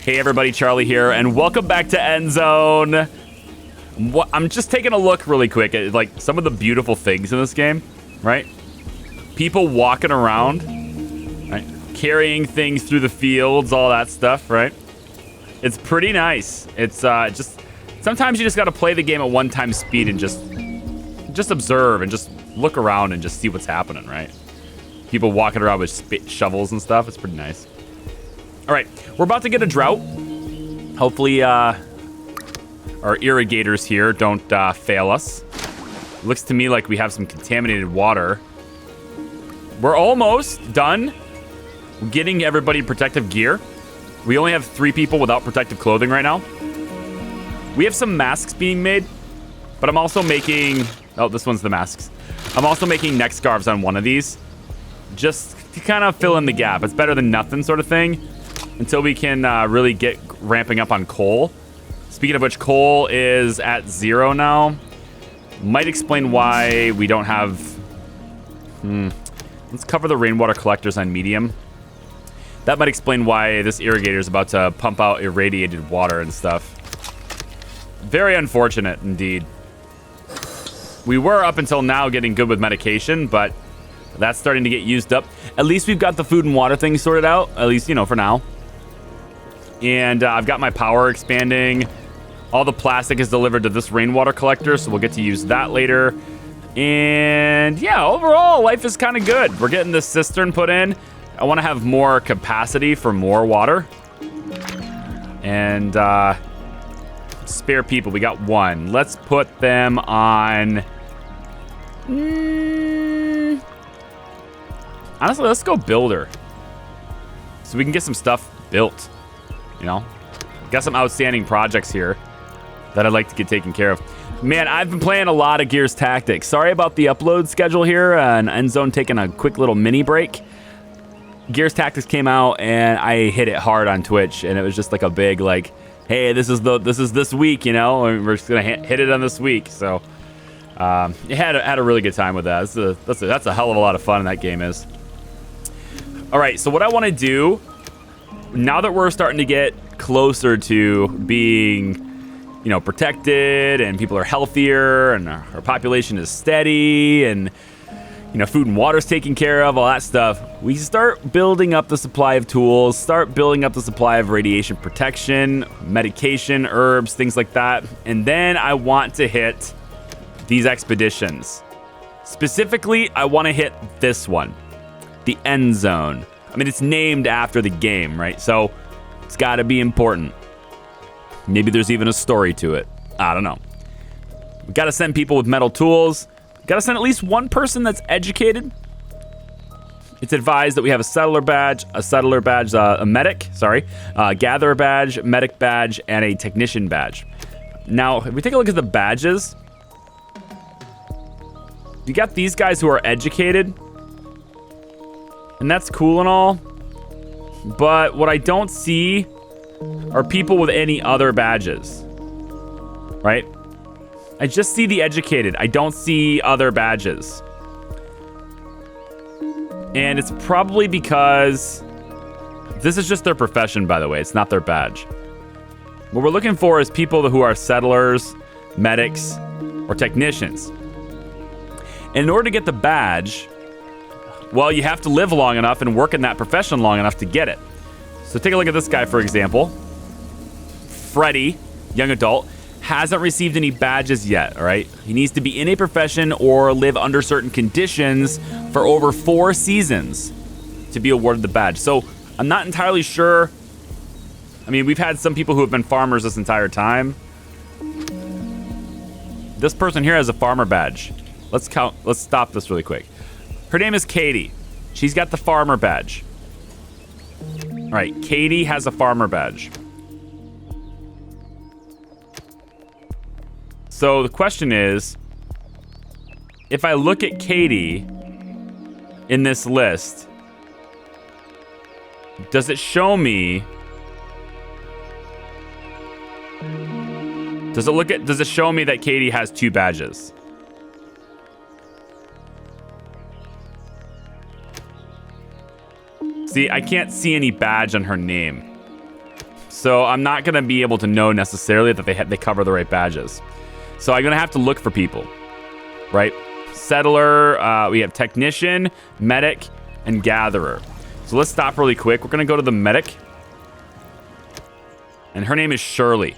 Hey everybody, Charlie here, and welcome back to Endzone. I'm just taking a look really quick at like some of the beautiful things in this game, right? People walking around, right? Carrying things through the fields, all that stuff, right? It's pretty nice. It's just sometimes you just got to play the game at one time speed and just observe and just look around and just see what's happening, right? People walking around with shovels and stuff. It's pretty nice. All right, we're about to get a drought. Hopefully, our irrigators here don't fail us. Looks to me like we have some contaminated water. We're almost done getting everybody protective gear. We only have 3 people without protective clothing right now. We have some masks being made, but I'm also making... Oh, this one's the masks. I'm also making neck scarves on one of these, just to kind of fill in the gap. It's better than nothing sort of thing, until we can really get ramping up on coal. Speaking of which, coal is at 0 now. Might explain why we don't have... Let's cover the rainwater collectors on medium. That might explain why this irrigator is about to pump out irradiated water and stuff. Very unfortunate indeed. We were up until now getting good with medication, but that's starting to get used up. At least we've got the food and water thing sorted out, at least, you know, for now. And I've got my power expanding. All the plastic is delivered to this rainwater collector, so we'll get to use that later. And yeah, overall, life is kind of good. We're getting this cistern put in. I want to have more capacity for more water. And spare people, we got 1. Let's put them on... Honestly, let's go builder. So we can get some stuff built. You know, got some outstanding projects here that I'd like to get taken care of. Man, I've been playing a lot of Gears Tactics. Sorry about the upload schedule here, and Endzone taking a quick little mini break. Gears Tactics came out, and I hit it hard on Twitch, and it was just like a big, like, hey, this is this week, you know, and we're just gonna hit it on this week. So, it had a really good time with that. That's a hell of a lot of fun that game is. All right, so what I want to do, now that we're starting to get closer to being, you know, protected and people are healthier and our population is steady and, you know, food and water's taken care of, all that stuff, we start building up the supply of tools, start building up the supply of radiation protection, medication, herbs, things like that. And then I want to hit these expeditions. Specifically, I want to hit this one, the Endzone. I mean, it's named after the game, right? So it's got to be important. Maybe there's even a story to it. I don't know. We got to send people with metal tools. Got to send at least one person that's educated. It's advised that we have a settler badge, a medic, gatherer badge, medic badge, and a technician badge. Now, if we take a look at the badges, you got these guys who are educated. And that's cool and all, but what I don't see are people with any other badges, right? I just see the educated. I don't see other badges. And it's probably because this is just their profession, by the way. It's not their badge. What we're looking for is people who are settlers, medics, or technicians. And in order to get the badge, well, you have to live long enough and work in that profession long enough to get it. So take a look at this guy, for example. Freddy, young adult, hasn't received any badges yet, all right? He needs to be in a profession or live under certain conditions for over 4 seasons to be awarded the badge. So I'm not entirely sure. I mean, we've had some people who have been farmers this entire time. This person here has a farmer badge. Let's stop this really quick. Her name is Katie. She's got the farmer badge. All right, Katie has a farmer badge. So the question is, if I look at Katie in this list, does it show me... Does it show me that Katie has 2 badges? See, I can't see any badge on her name. So I'm not going to be able to know necessarily that they cover the right badges. So I'm going to have to look for people, right? Settler, we have technician, medic, and gatherer. So let's stop really quick. We're going to go to the medic. And her name is Shirley.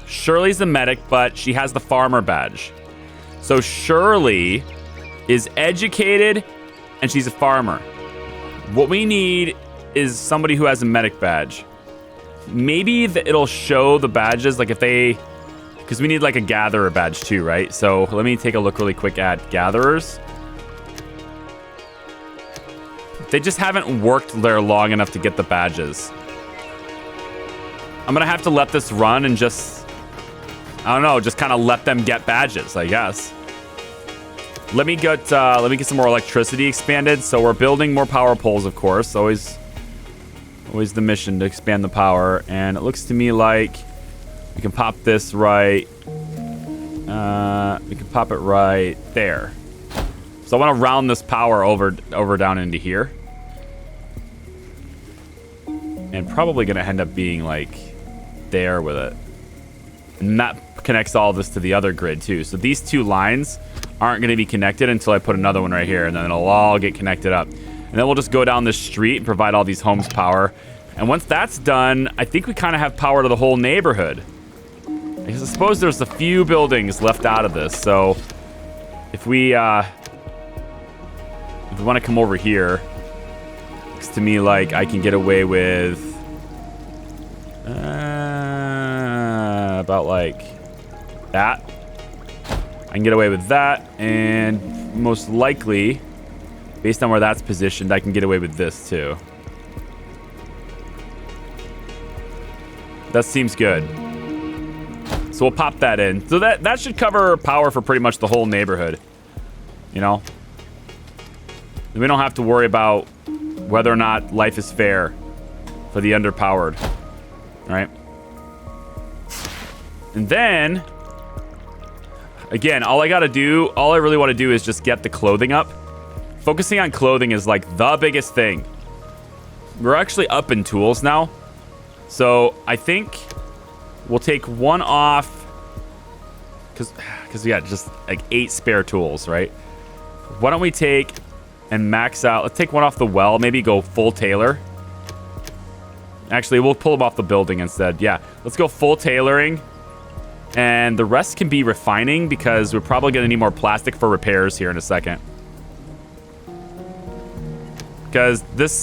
Shirley's the medic, but she has the farmer badge. So Shirley is educated and she's a farmer. What we need is somebody who has a medic badge. Maybe it'll show the badges, like if they... Because we need like a gatherer badge too, right? So let me take a look really quick at gatherers. They just haven't worked there long enough to get the badges. I'm going to have to let this run and just... I don't know, just kind of let them get badges, I guess. Let me get some more electricity expanded. So we're building more power poles, of course. Always the mission to expand the power. And it looks to me like we can pop this right. We can pop it right there. So I want to round this power over down into here. And probably going to end up being like there with it. And that connects all this to the other grid too. So these two lines aren't going to be connected until I put another one right here, and then it'll all get connected up. And then we'll just go down this street and provide all these homes power. And once that's done, I think we kind of have power to the whole neighborhood. Because I suppose there's a few buildings left out of this. So if we want to come over here, looks to me like I can get away with about like that. I can get away with that, and most likely, based on where that's positioned, I can get away with this too. That seems good. So we'll pop that in. So that should cover power for pretty much the whole neighborhood. You know? And we don't have to worry about whether or not life is fair for the underpowered. Right? And then, again, all I really want to do is just get the clothing up. Focusing on clothing is like the biggest thing. We're actually up in tools now. So I think we'll take one off because we got just like 8 spare tools, right? Why don't we take and max out? Let's take one off the well, maybe go full tailor. Actually, we'll pull them off the building instead. Yeah, let's go full tailoring. And the rest can be refining because we're probably going to need more plastic for repairs here in a second. Because this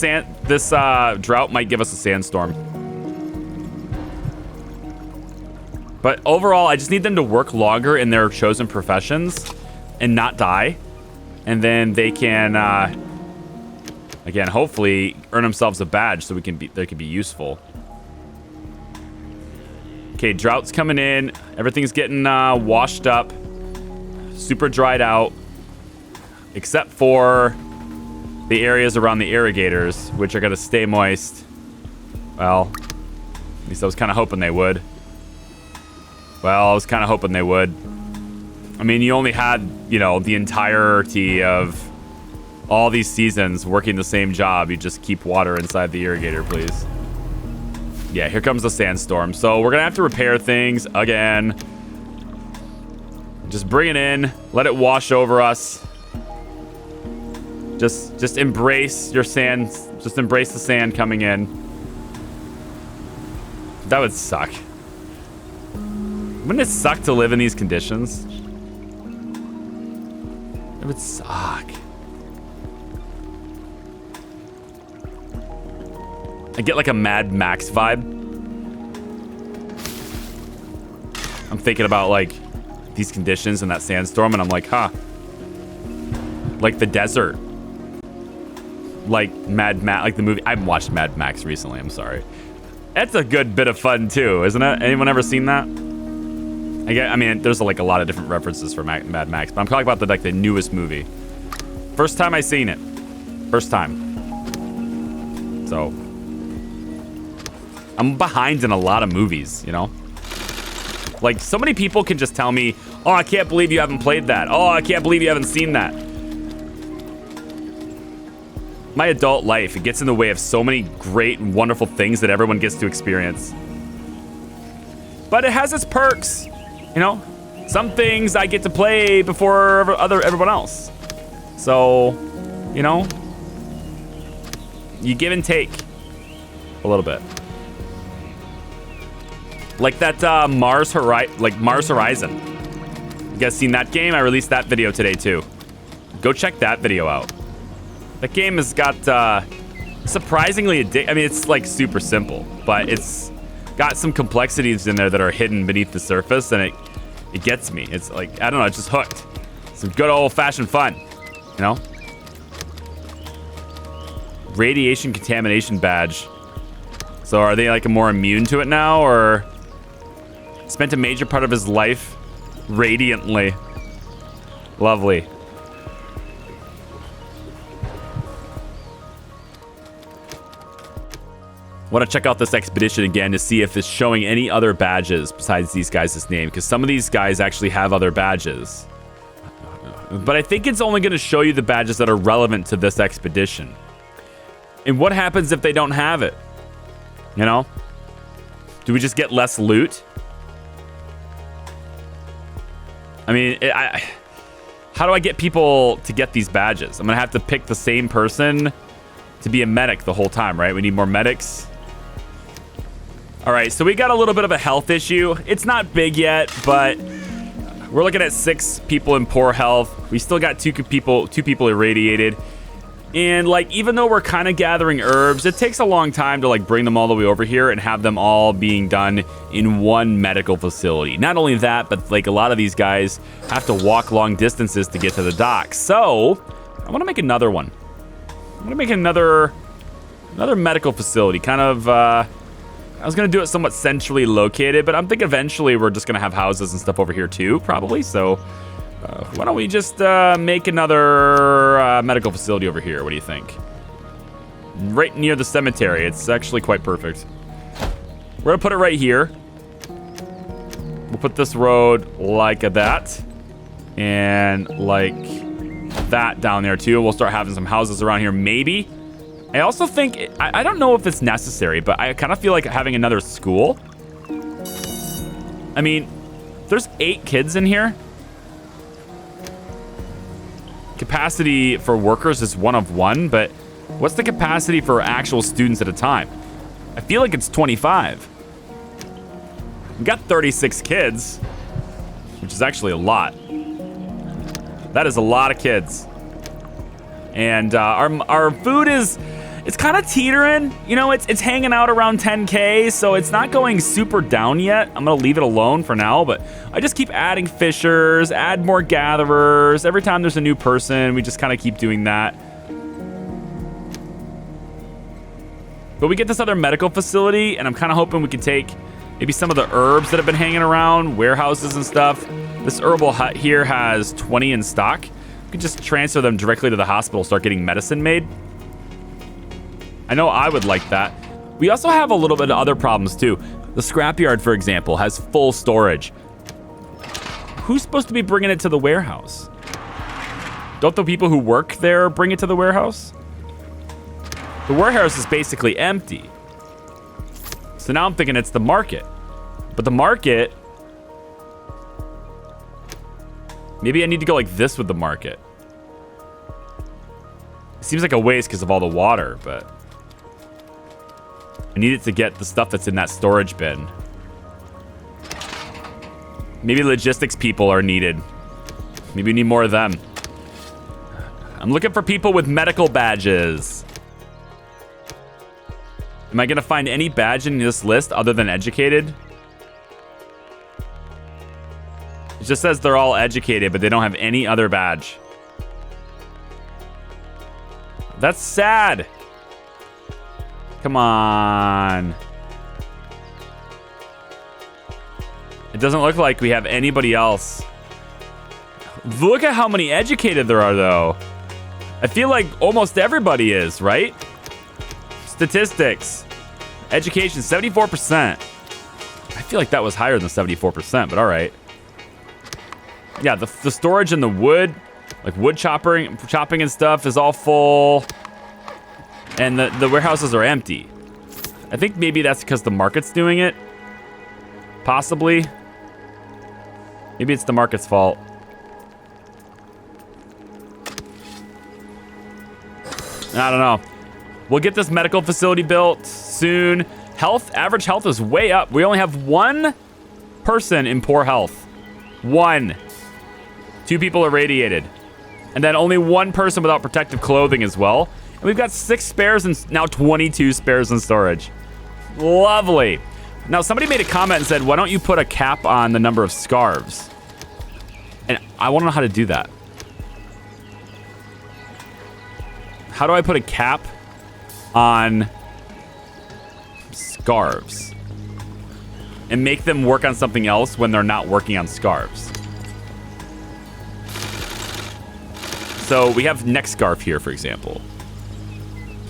drought might give us a sandstorm. But overall, I just need them to work longer in their chosen professions and not die. And then they can, again, hopefully earn themselves a badge so they can be useful. Okay, drought's coming in. Everything's getting washed up. Super dried out. Except for the areas around the irrigators, which are going to stay moist. Well, at least I was kind of hoping they would. I mean, you only had, the entirety of all these seasons working the same job. You just keep water inside the irrigator, please. Yeah, here comes the sandstorm. So we're going to have to repair things again. Just bring it in. Let it wash over us. Just embrace your sand. Just embrace the sand coming in. That would suck. Wouldn't it suck to live in these conditions? It would suck. I get like a Mad Max vibe. I'm thinking about like these conditions and that sandstorm, and I'm like, huh. Like the desert. Like Mad Max, like the movie. I haven't watched Mad Max recently, I'm sorry. That's a good bit of fun too, isn't it? Anyone ever seen that? I mean, there's like a lot of different references for Mad Max, but I'm talking about the newest movie. First time I seen it. First time. So I'm behind in a lot of movies, Like, so many people can just tell me, oh, I can't believe you haven't played that. Oh, I can't believe you haven't seen that. my adult life. It gets in the way of so many great and wonderful things that everyone gets to experience. But it has its perks, you know? Some things I get to play before everyone else. So, you know, you give and take a little bit. Like that Mars Horizon. You guys seen that game? I released that video today too. Go check that video out. That game has got surprisingly I mean, it's like super simple, but it's got some complexities in there that are hidden beneath the surface, and it gets me. It's like, I don't know, it's just hooked. Some good old-fashioned fun, you know? Radiation contamination badge. So are they like more immune to it now, or spent a major part of his life radiantly? Lovely. Want to check out this expedition again to see if it's showing any other badges besides these guys' name, because some of these guys actually have other badges. But I think it's only going to show you the badges that are relevant to this expedition. And what happens if they don't have it? You know? Do we just get less loot? I mean, how do I get people to get these badges? I'm going to have to pick the same person to be a medic the whole time, right? We need more medics. All right, so we got a little bit of a health issue. It's not big yet, but we're looking at 6 people in poor health. We still got two people irradiated. And like, even though we're kind of gathering herbs, it takes a long time to like bring them all the way over here and have them all being done in one medical facility. Not only that, but like a lot of these guys have to walk long distances to get to the dock. So I want to make another one. I'm going to make another medical facility, kind of, I was going to do it somewhat centrally located, but I'm thinking eventually we're just going to have houses and stuff over here too, probably. So why don't we just make another medical facility over here? What do you think? Right near the cemetery. It's actually quite perfect. We're going to put it right here. We'll put this road like that. And like that down there too. We'll start having some houses around here, maybe. I also think, I don't know if it's necessary, but I kind of feel like having another school. I mean, there's 8 kids in here. Capacity for workers is 1 of 1, but what's the capacity for actual students at a time? I feel like it's 25. We got 36 kids, which is actually a lot. That is a lot of kids. And our food is, it's kind of teetering. You know, it's hanging out around 10K, so it's not going super down yet. I'm going to leave it alone for now, but I just keep adding fishers, add more gatherers. Every time there's a new person, we just kind of keep doing that. But we get this other medical facility, and I'm kind of hoping we can take maybe some of the herbs that have been hanging around, warehouses and stuff. This herbal hut here has 20 in stock. We could just transfer them directly to the hospital, start getting medicine made. I know I would like that. We also have a little bit of other problems too. The scrapyard, for example, has full storage. Who's supposed to be bringing it to the warehouse? Don't the people who work there bring it to the warehouse? The warehouse is basically empty. So now I'm thinking it's the market. But the market... Maybe I need to go like this with the market. It seems like a waste because of all the water, but... I need it to get the stuff that's in that storage bin. Maybe logistics people are needed. Maybe we need more of them. I'm looking for people with medical badges. Am I going to find any badge in this list other than educated? It just says they're all educated, but they don't have any other badge. That's sad. Come on. It doesn't look like we have anybody else. Look at how many educated there are, though. I feel like almost everybody is, right? Statistics. Education, 74%. I feel like that was higher than 74%, but all right. Yeah, the storage and the wood, like wood chopping and stuff is all full. And the warehouses are empty. I think maybe that's because the market's doing it. Possibly. Maybe it's the market's fault. I don't know. We'll get this medical facility built soon. Average health is way up. We only have one person in poor health. One. 2 people irradiated. And then only one person without protective clothing as well. And we've got 6 spares and now 22 spares in storage. Lovely. Now, somebody made a comment and said, why don't you put a cap on the number of scarves? And I want to know how to do that. How do I put a cap on scarves and make them work on something else when they're not working on scarves? So we have neck scarf here, for example.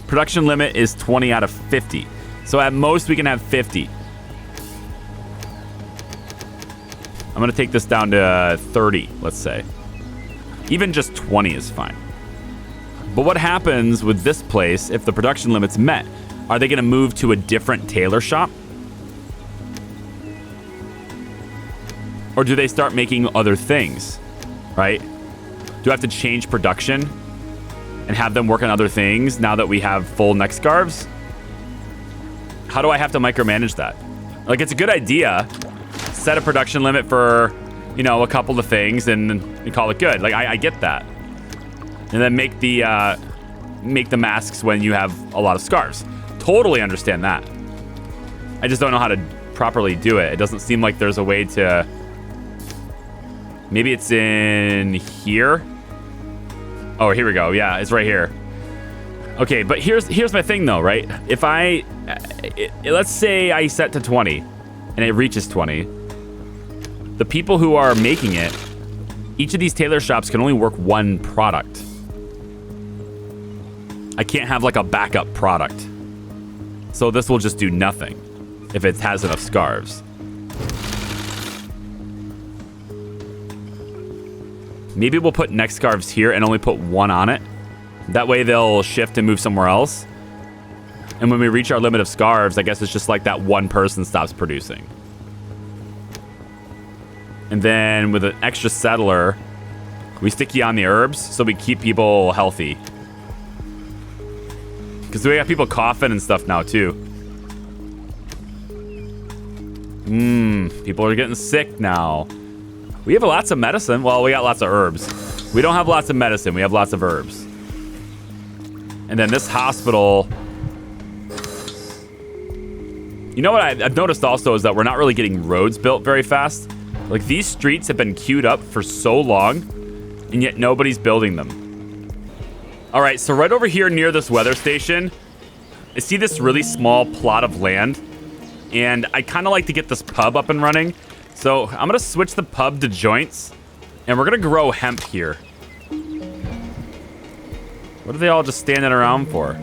Production limit is 20 out of 50. So at most we can have 50. I'm going to take this down to 30, let's say. Even just 20 is fine. But what happens with this place if the production limit's met? Are they going to move to a different tailor shop? Or do they start making other things, right? Do I have to change production and have them work on other things now that we have full neck scarves? How do I have to micromanage that? Like, it's a good idea. Set a production limit for, you know, a couple of things and call it good. Like, I get that. And then make the masks when you have a lot of scarves. Totally understand that. I just don't know how to properly do it. It doesn't seem like there's a way to... Maybe it's in here? Oh, here we go. Yeah, it's right here. Okay, but here's my thing though, right? If let's say I set to 20 and it reaches 20, the people who are making it, each of these tailor shops can only work one product. I can't have like a backup product. So this will just do nothing if it has enough scarves. Maybe we'll put neck scarves here and only put one on it. That way they'll shift and move somewhere else. And when we reach our limit of scarves, I guess it's just like that one person stops producing. And then with an extra settler, we stick you on the herbs so we keep people healthy. Because we got people coughing and stuff now too. People are getting sick now. We have lots of medicine. Well, we got lots of herbs. We don't have lots of medicine. We have lots of herbs. And then this hospital... You know what I've noticed also is that we're not really getting roads built very fast. Like, these streets have been queued up for so long, and yet nobody's building them. All right, so right over here near this weather station, I see this really small plot of land, and I kind of like to get this pub up and running. So I'm going to switch the pub to joints, and we're going to grow hemp here. What are they all just standing around for?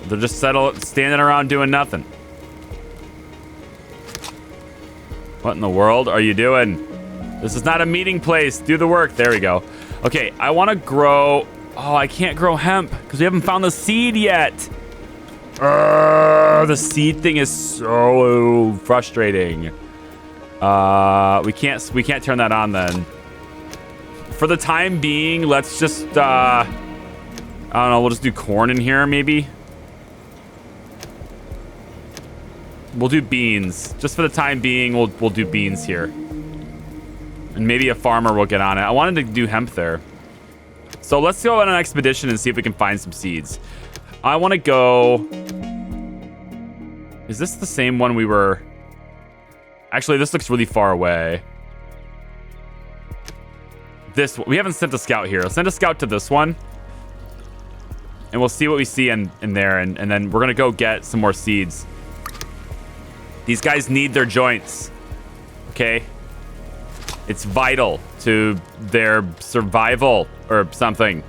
They're just standing around doing nothing. What in the world are you doing? This is not a meeting place. Do the work. There we go. Okay, I want to grow... Oh, I can't grow hemp because we haven't found the seed yet. The seed thing is so frustrating. We can't turn that on then. For the time being, let's just I don't know, we'll just do corn in here maybe. We'll do beans. Just for the time being, we'll do beans here. And maybe a farmer will get on it. I wanted to do hemp there. So let's go on an expedition and see if we can find some seeds. I want to go... Is this the same one we were... Actually, this looks really far away. We haven't sent a scout here. Let's send a scout to this one. And we'll see what we see in there. And then we're going to go get some more seeds. These guys need their joints. Okay? It's vital to their survival or something.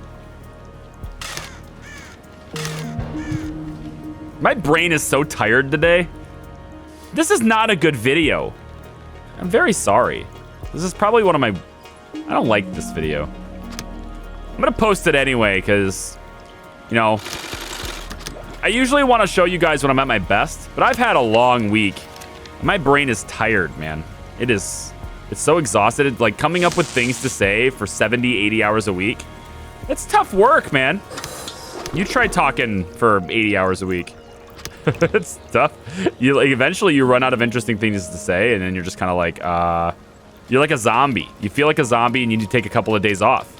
My brain is so tired today. This is not a good video. I'm very sorry. This is probably one of my... I don't like this video. I'm going to post it anyway because, you know, I usually want to show you guys when I'm at my best, but I've had a long week. My brain is tired, man. It's so exhausted. Like, coming up with things to say for 70, 80 hours a week. It's tough work, man. You try talking for 80 hours a week. It's tough. You like eventually you run out of interesting things to say, and then you're just kind of like, you're like a zombie. You feel like a zombie, and you need to take a couple of days off.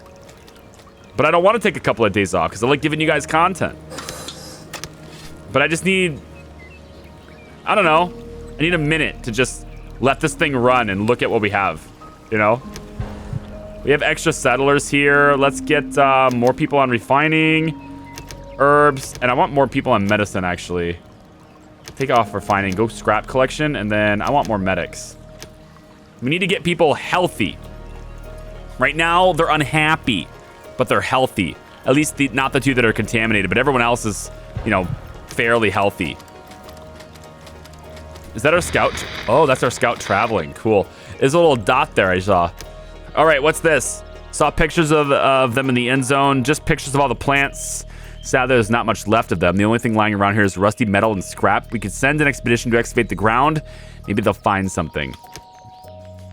But I don't want to take a couple of days off because I like giving you guys content. But I just need, I don't know. I need a minute to just let this thing run and look at what we have. You know. We have extra settlers here. Let's get more people on refining, herbs, and I want more people on medicine, actually. Take off refining, go scrap collection, and then I want more medics. We need to get people healthy. Right now, they're unhappy, but they're healthy. At least not the two that are contaminated, but everyone else is, you know, fairly healthy. Is that our scout? Oh, that's our scout traveling. Cool. There's a little dot there I saw. All right, what's this? Saw pictures of them in the end zone. Just pictures of all the plants. Sadly, there's not much left of them. The only thing lying around here is rusty metal and scrap. We could send an expedition to excavate the ground. Maybe they'll find something.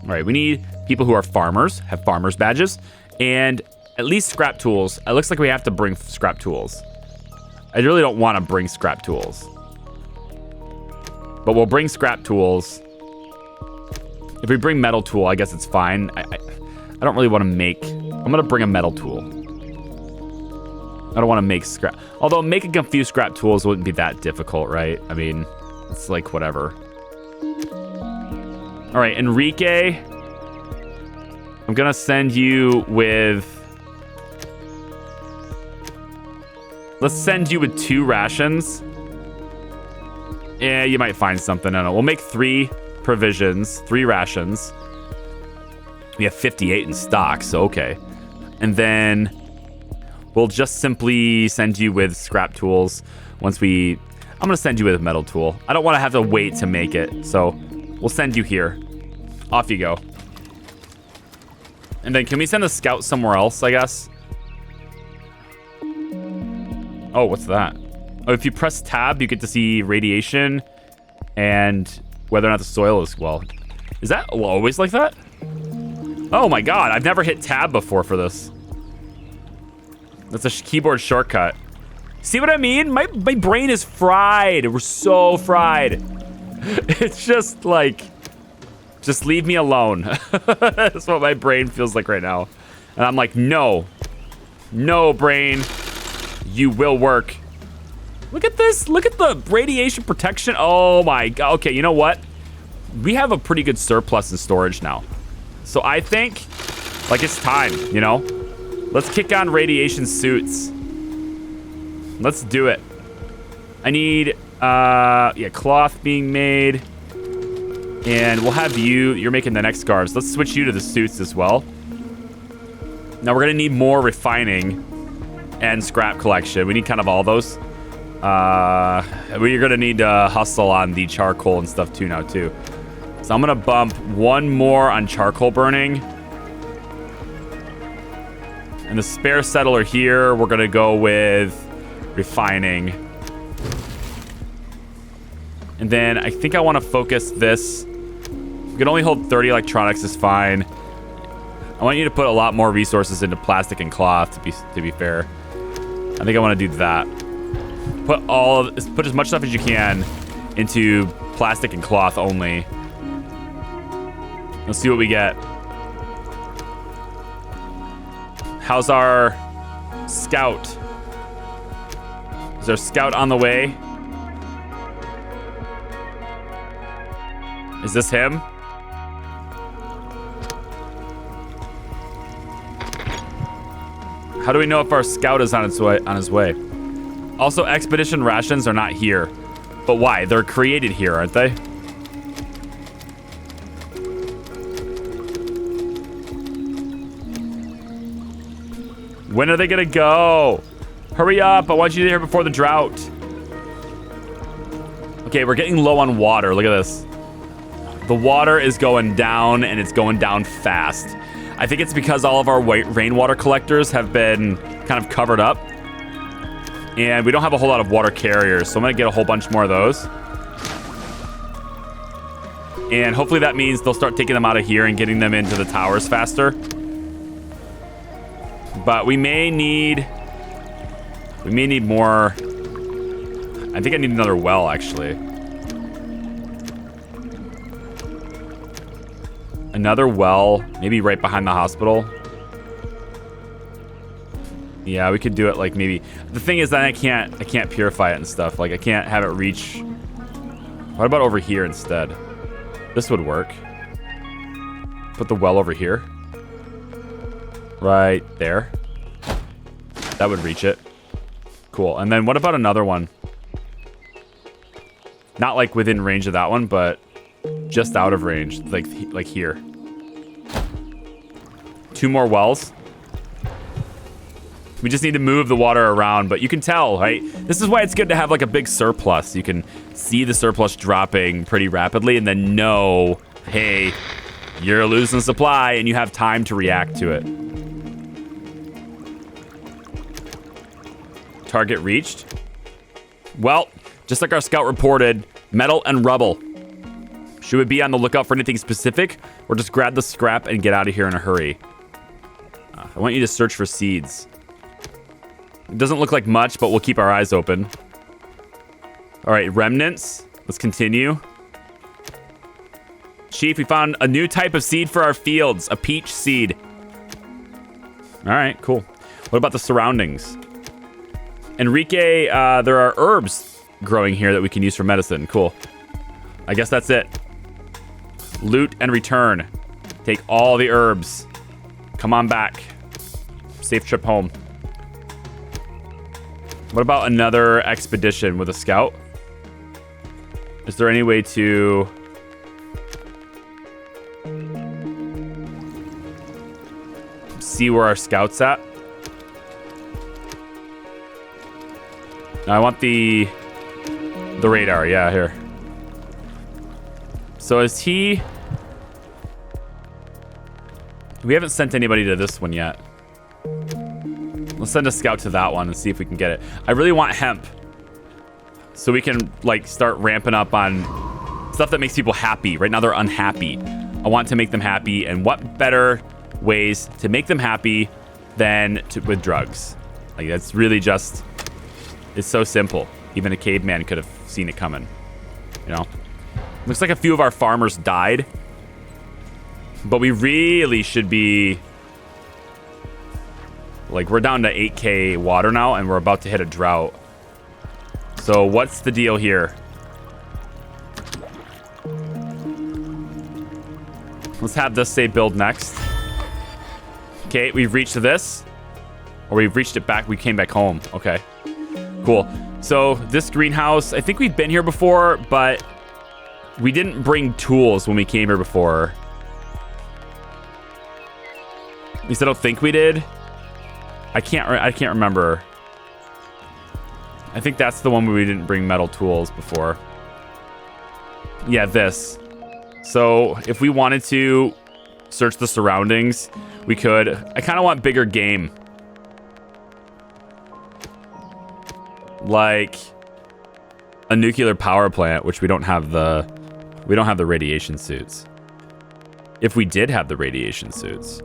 All right, we need people who are farmers, have farmers badges, and at least scrap tools. It looks like we have to bring scrap tools. I really don't want to bring scrap tools. But we'll bring scrap tools. If we bring metal tool, I guess it's fine. I don't really want to make... I'm going to bring a metal tool. I don't want to make scrap. Although making a few scrap tools wouldn't be that difficult, right? I mean, it's like whatever. All right, Enrique. I'm going to send you with... Let's send you with 2 rations. Yeah, you might find something. I don't know. We'll make 3 provisions, 3 rations. We have 58 in stock, so okay. And then we'll just simply send you with scrap tools once we... I'm going to send you with a metal tool. I don't want to have to wait to make it, so we'll send you here. Off you go. And then can we send a scout somewhere else, I guess? Oh, what's that? Oh, if you press tab, you get to see radiation and whether or not the soil is well. Is that always like that? Oh my god, I've never hit tab before for this. That's a keyboard shortcut. See what I mean? My brain is fried. We're so fried. It's just like, just leave me alone. That's what my brain feels like right now. And I'm like, no. No, brain. You will work. Look at this. Look at the radiation protection. Oh my god. Okay, you know what? We have a pretty good surplus in storage now. So I think, like, it's time, you know? Let's kick on radiation suits. Let's do it. I need, yeah, cloth being made. And we'll have you're making the next scarves. Let's switch you to the suits as well. Now we're gonna need more refining and scrap collection. We need kind of all those. We're gonna need to hustle on the charcoal and stuff too now too. So I'm gonna bump 1 more on charcoal burning. And the spare settler here, we're gonna go with refining. And then I think I want to focus this. We can only hold 30 electronics is fine. I want you to put a lot more resources into plastic and cloth to be fair. I think I want to do that. Put as much stuff as you can into plastic and cloth only. Let's see what we get. How's our scout? Is our scout on the way? Is this him? How do we know if our scout is on his way? Also, expedition rations are not here. But why? They're created here, aren't they? When are they gonna go? Hurry up, I want you there before the drought. Okay, we're getting low on water. Look at this. The water is going down, and it's going down fast. I think it's because all of our rainwater collectors have been kind of covered up. And we don't have a whole lot of water carriers, so I'm going to get a whole bunch more of those. And hopefully that means they'll start taking them out of here and getting them into the towers faster. But we may need more. I think I need another well, actually. Another well, maybe right behind the hospital. Yeah, we could do it like maybe. The thing is that I can't purify it and stuff. Like I can't have it reach. What about over here instead? This would work. Put the well over here. Right there. That would reach it. Cool. And then what about another one? Not like within range of that one, but just out of range, like here. 2 more wells. We just need to move the water around, but you can tell, right? This is why it's good to have like a big surplus. You can see the surplus dropping pretty rapidly and then know, hey, you're losing supply and you have time to react to it. Target reached. Well, just like our scout reported, metal and rubble. Should we be on the lookout for anything specific or just grab the scrap and get out of here in a hurry? I want you to search for seeds. It doesn't look like much, but we'll keep our eyes open. All right, remnants. Let's continue. Chief, we found a new type of seed for our fields, a peach seed. All right, cool. What about the surroundings? Enrique, there are herbs growing here that we can use for medicine. Cool. I guess that's it. Loot and return. Take all the herbs. Come on back. Safe trip home. What about another expedition with a scout? Is there any way to... see where our scout's at? I want the radar. Yeah, here. So is he... We haven't sent anybody to this one yet. Let's send a scout to that one and see if we can get it. I really want hemp. So we can, like, start ramping up on stuff that makes people happy. Right now they're unhappy. I want to make them happy. And what better ways to make them happy than with drugs? Like, that's really just... It's so simple. Even a caveman could have seen it coming. You know? Looks like a few of our farmers died. But we really should be... Like, we're down to 8K water now, and we're about to hit a drought. So, what's the deal here? Let's have this say build next. Okay, we've reached this. Or we've reached it back. We came back home. Okay. Cool. So, this greenhouse, I think we've been here before, but we didn't bring tools when we came here before. At least I don't think we did. I can't remember. I think that's the one where we didn't bring metal tools before. Yeah, this. So if we wanted to search the surroundings, we could. I kind of want bigger game. Like a nuclear power plant, which we don't have the radiation suits. If we did have the radiation suits.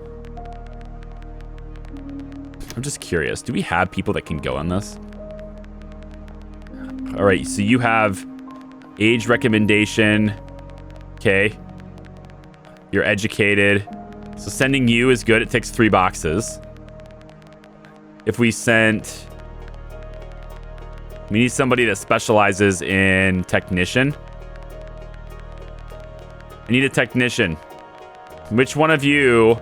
I'm just curious. Do we have people that can go on this? All right, so you have age recommendation. Okay. You're educated. So sending you is good. It ticks 3 boxes. If we sent... We need somebody that specializes in technician. I need a technician. Which one of you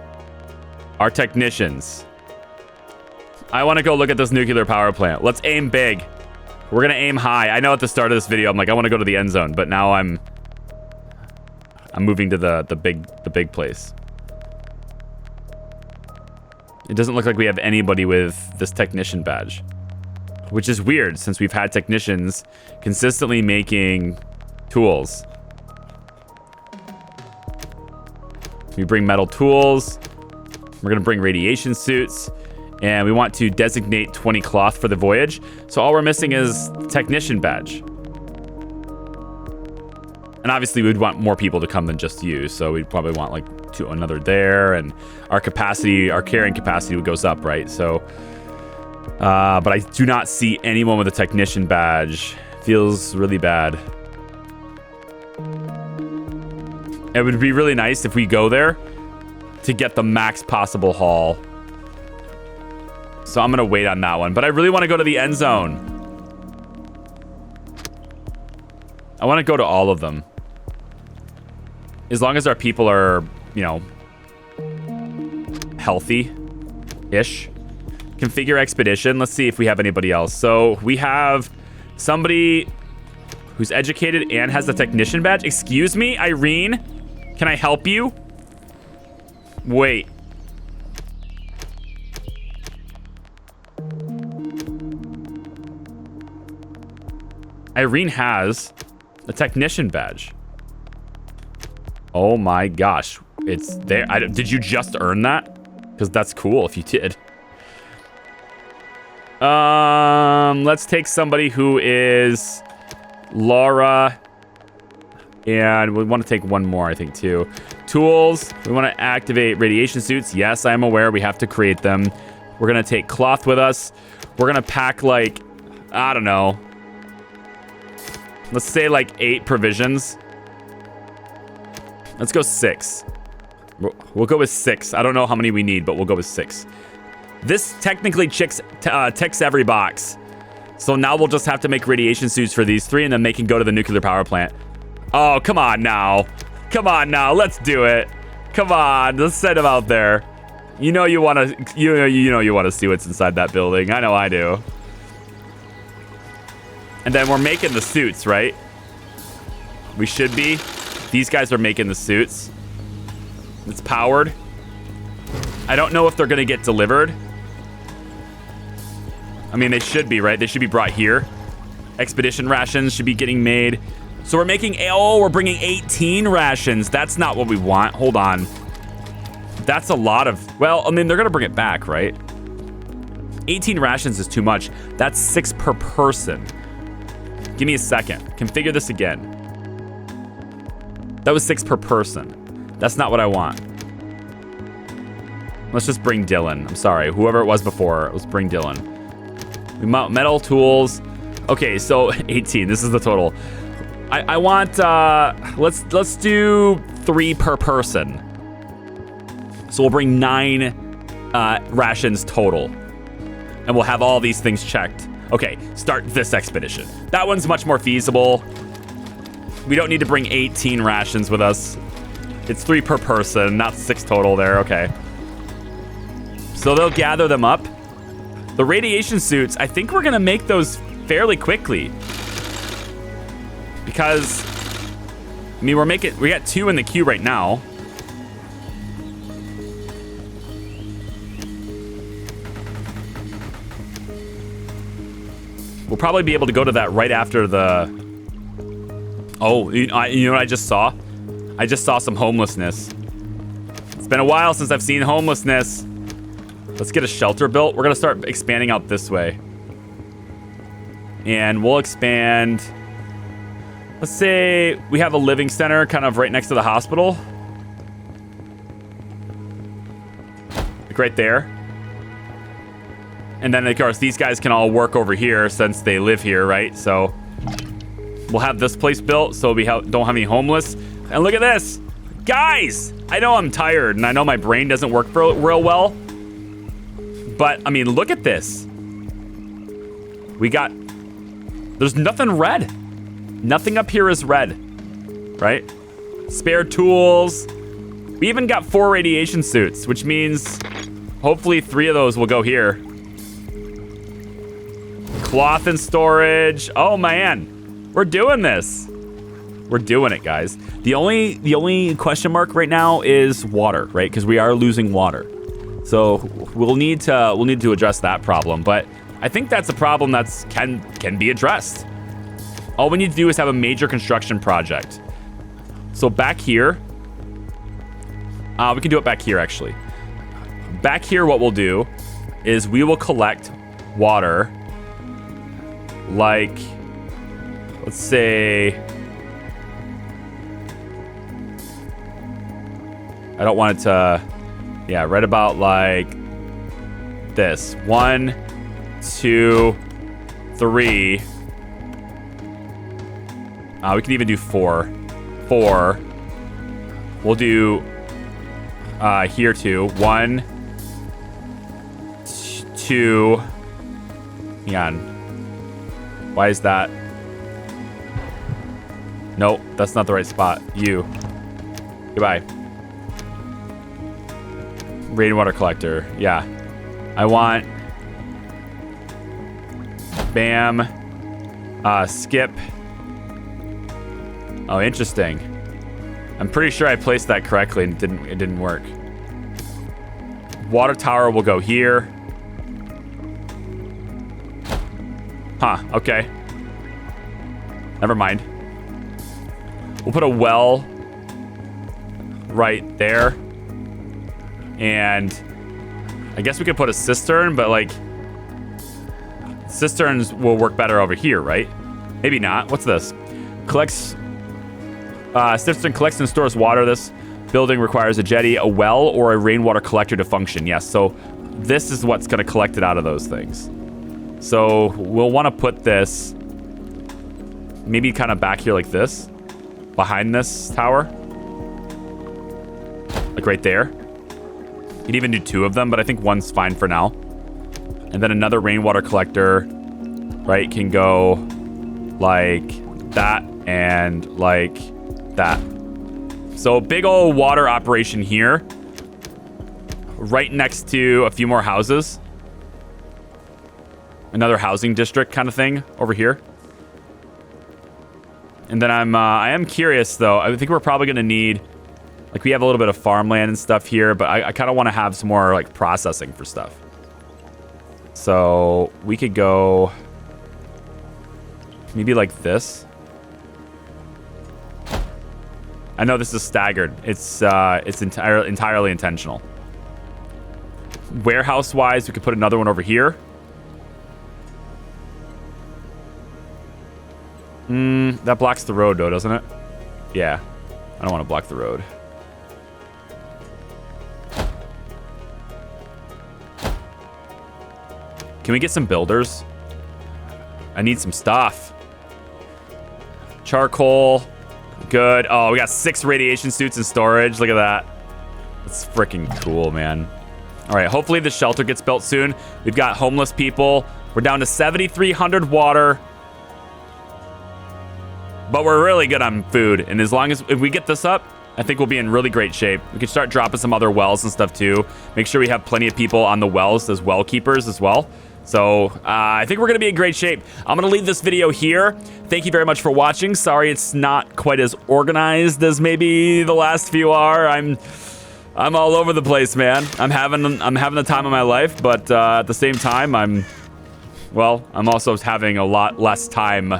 are technicians? I want to go look at this nuclear power plant. Let's aim big. We're going to aim high. I know at the start of this video, I'm like, I want to go to the end zone, but now I'm moving to the big place. It doesn't look like we have anybody with this technician badge, which is weird since we've had technicians consistently making tools. We bring metal tools. We're going to bring radiation suits. And we want to designate 20 cloth for the voyage. So all we're missing is the technician badge. And obviously we'd want more people to come than just you. So we'd probably want like another there, and our capacity, our carrying capacity goes up, right? So, but I do not see anyone with a technician badge. Feels really bad. It would be really nice if we go there to get the max possible haul. So I'm gonna wait on that one, but I really want to go to the end zone. I want to go to all of them. As long as our people are, you know, healthy-ish. Configure expedition. Let's see if we have anybody else. So we have somebody who's educated and has the technician badge. Excuse me, Irene? Can I help you? Wait. Irene has the technician badge. Oh my gosh. It's there. Did you just earn that? Because that's cool if you did. Let's take somebody who is Laura. And we want to take one more, I think, too. Tools. We want to activate radiation suits. Yes, I'm aware. We have to create them. We're going to take cloth with us. We're going to pack, like, I don't know. Let's say, like, 8 provisions. Let's go 6. We'll go with 6. I don't know how many we need, but we'll go with 6. This technically ticks every box. So now we'll just have to make radiation suits for these 3, and then they can go to the nuclear power plant. Oh, come on now. Come on now. Let's do it. Come on. Let's send them out there. You know you want to you want to see what's inside that building. I know I do. And then we're making the suits, right? We should be. These guys are making the suits. It's powered. I don't know if they're going to get delivered. I mean, they should be, right? They should be brought here. Expedition rations should be getting made. So we're making, oh, we're bringing 18 rations. That's not what we want. Hold on. That's a lot of, well, I mean, they're going to bring it back, right? 18 rations is too much. That's 6 per person. Give me a second. Configure this again. That was 6 per person. That's not what I want. Let's just bring Dylan. I'm sorry. Whoever it was before, let's bring Dylan. We mount metal tools. Okay, so 18. This is the total. I want, let's do 3 per person. So we'll bring 9 rations total. And we'll have all these things checked. Okay, start this expedition. That one's much more feasible. We don't need to bring 18 rations with us. It's 3 per person, not 6 total there. Okay. So they'll gather them up. The radiation suits, I think we're going to make those fairly quickly. Because, I mean, we got 2 in the queue right now. We'll probably be able to go to that right after the... Oh, you know what I just saw? I just saw some homelessness. It's been a while since I've seen homelessness. Let's get a shelter built. We're going to start expanding out this way. And we'll expand... Let's say we have a living center kind of right next to the hospital. Like right there. And then, of course, these guys can all work over here since they live here, right? So we'll have this place built so we don't have any homeless. And look at this. Guys, I know I'm tired and I know my brain doesn't work real well. But, I mean, look at this. There's nothing red. Nothing up here is red, right? Spare tools. We even got 4 radiation suits, which means hopefully 3 of those will go here. Cloth and storage. Oh man, we're doing this. We're doing it, guys. The only question mark right now is water, right? Because we are losing water. So we'll need to address that problem. But I think that's a problem that's can be addressed. All we need to do is have a major construction project. So back here, we can do it back here actually. Back here, what we'll do is we will collect water like, let's say, I don't want it to, yeah, right about like this. 1, 2, 3. We can even do 4. 4. We'll do here too. 1, 2. Hang on. Why is that? Nope, that's not the right spot. You. Goodbye. Rainwater collector. Yeah. I want... Bam. Skip. Oh, interesting. I'm pretty sure I placed that correctly and it didn't work. Water tower will go here. Huh, okay. Never mind. We'll put a well right there. And I guess we could put a cistern, but like cisterns will work better over here, right? Maybe not. What's this? Cistern collects and stores water. This building requires a jetty, a well, or a rainwater collector to function. Yes, so this is what's going to collect it out of those things. So we'll want to put this maybe kind of back here like this, behind this tower. Like right there. You could even do 2 of them, but I think one's fine for now. And then another rainwater collector, right, can go like that and like that. So big old water operation here, right next to a few more houses. Another housing district kind of thing over here. And then I am curious though. I think we're probably going to need, like, we have a little bit of farmland and stuff here, but I kind of want to have some more like processing for stuff. So we could go maybe like this. I know this is staggered. It's entirely intentional. Warehouse wise, we could put another one over here. That blocks the road though, doesn't it? Yeah, I don't want to block the road. Can we get some builders? I need some stuff. Charcoal. Good. Oh, we got 6 radiation suits in storage. Look at that. That's freaking cool, man. All right, hopefully the shelter gets built soon. We've got homeless people. We're down to 7,300 water. But we're really good on food. And as long as if we get this up, I think we'll be in really great shape. We can start dropping some other wells and stuff too. Make sure we have plenty of people on the wells as well keepers as well. So I think we're going to be in great shape. I'm going to leave this video here. Thank you very much for watching. Sorry it's not quite as organized as maybe the last few are. I'm all over the place, man. I'm having the time of my life, but at the same time, I'm also having a lot less time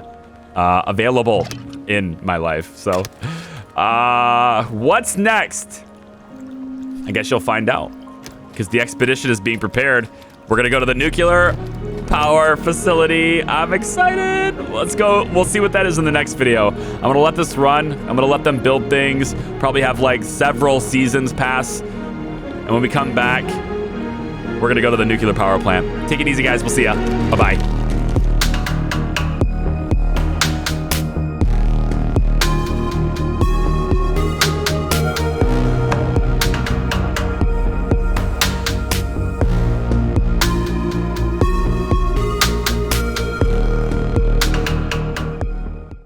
available in my life. So what's next? I guess you'll find out, because the expedition is being prepared. We're gonna go to the nuclear power facility. I'm excited. Let's go. We'll see what that is in the next video. I'm gonna let this run. I'm gonna let them build things. Probably have like several seasons pass. And when we come back, we're gonna go to the nuclear power plant. Take it easy, guys. We'll see ya. Bye-bye.